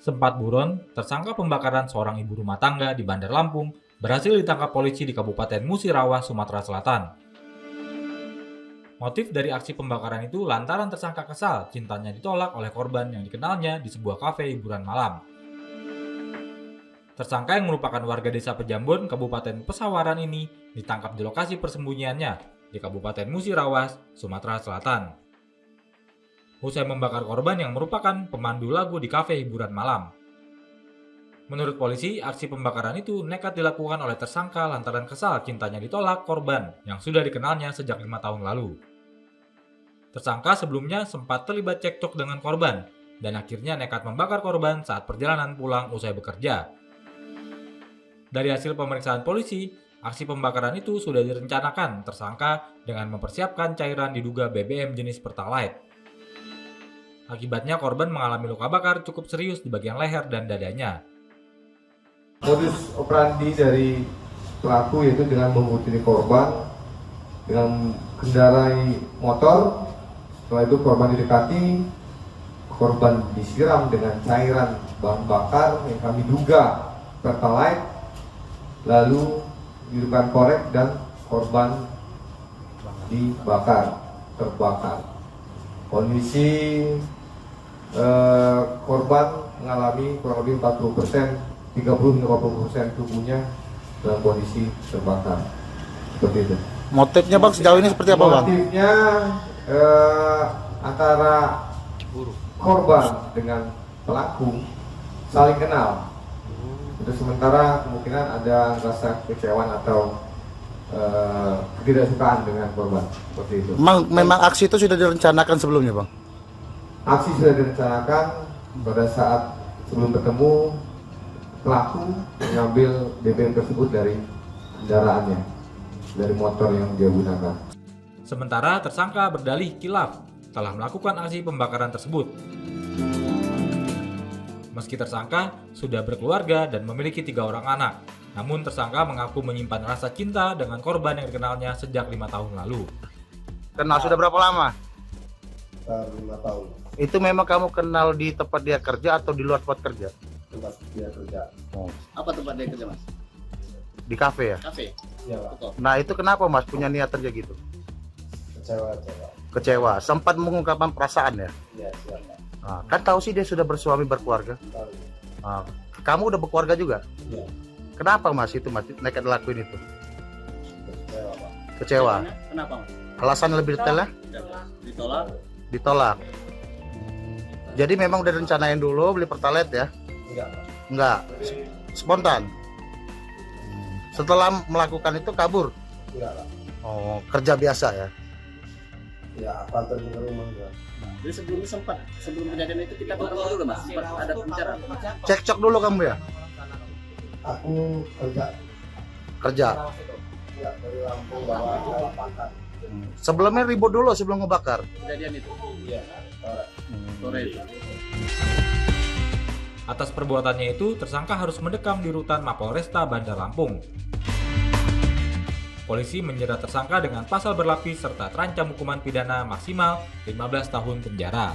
Sempat buron, tersangka pembakaran seorang ibu rumah tangga di Bandar Lampung berhasil ditangkap polisi di Kabupaten Musirawas, Sumatera Selatan. Motif dari aksi pembakaran itu lantaran tersangka kesal cintanya ditolak oleh korban yang dikenalnya di sebuah kafe hiburan malam. Tersangka yang merupakan warga desa Pejambon, Kabupaten Pesawaran ini ditangkap di lokasi persembunyiannya di Kabupaten Musirawas, Sumatera Selatan. Usai membakar korban yang merupakan pemandu lagu di kafe hiburan malam. Menurut polisi, aksi pembakaran itu nekat dilakukan oleh tersangka lantaran kesal cintanya ditolak korban yang sudah dikenalnya sejak 5 tahun lalu. Tersangka sebelumnya sempat terlibat cekcok dengan korban dan akhirnya nekat membakar korban saat perjalanan pulang usai bekerja. Dari hasil pemeriksaan polisi, aksi pembakaran itu sudah direncanakan tersangka dengan mempersiapkan cairan diduga BBM jenis Pertalite. Akibatnya korban mengalami luka bakar cukup serius di bagian leher dan dadanya. Modus operandi dari pelaku yaitu dengan membutini korban dengan kendarai motor. Setelah itu korban didekati, korban disiram dengan cairan bahan bakar yang kami duga Pertalite, lalu dihidupkan korek dan korban terbakar. Kondisi korban mengalami kurang lebih 40%, 30-50% tubuhnya dalam kondisi terbakar. Seperti itu. Motifnya bang sejauh ini seperti apa bang? Motifnya antara korban dengan pelaku saling kenal. Itu sementara kemungkinan ada rasa kekecewaan atau ketidaksukaan dengan korban. Seperti itu. Memang aksi itu sudah direncanakan sebelumnya bang? Aksi sudah direncanakan pada saat sebelum bertemu pelaku mengambil BBM tersebut dari kendaraannya, dari motor yang dia gunakan. Sementara tersangka berdalih kilaf telah melakukan aksi pembakaran tersebut. Meski tersangka sudah berkeluarga dan memiliki 3 orang anak, namun tersangka mengaku menyimpan rasa cinta dengan korban yang dikenalnya sejak 5 tahun lalu. Kenal sudah berapa lama? 5 tahun. Itu memang kamu kenal di tempat dia kerja atau di luar tempat kerja? Tempat dia kerja. Apa tempat dia kerja mas? Di kafe ya? Kafe? Iya Pak. Betul. Nah itu kenapa mas punya niatan kayak gitu? Kecewa, sempat mengungkapkan perasaan ya? Iya, siapa? Nah, kan tahu sih dia sudah bersuami berkeluarga. Nah, kamu udah berkeluarga juga? Iya. Kenapa mas itu mas nekat lakuin itu? Kecewa Pak. Kecewa. Kenapa mas? Alasan lebih detailnya? Ditolak? Ditolak. Jadi memang udah rencanain dulu beli Pertalite ya? Enggak Pak. Enggak, spontan. Setelah melakukan itu kabur. Enggak Pak. Oh, kerja biasa ya? Ya, apa terima enggak. Jadi sebelum kejadian itu kita ketemu dulu mas? Sempat ada pembicaraan? Cekcok dulu kamu ya? Aku Kerja. ya dari Lampung bawa ke Lapangan. Sebelumnya ribut dulu sebelum ngebakar. Kejadian itu? Iya. Sore itu? Atas perbuatannya itu, tersangka harus mendekam di rutan Mapolresta Bandar Lampung. Polisi menjerat tersangka dengan pasal berlapis serta terancam hukuman pidana maksimal 15 tahun penjara.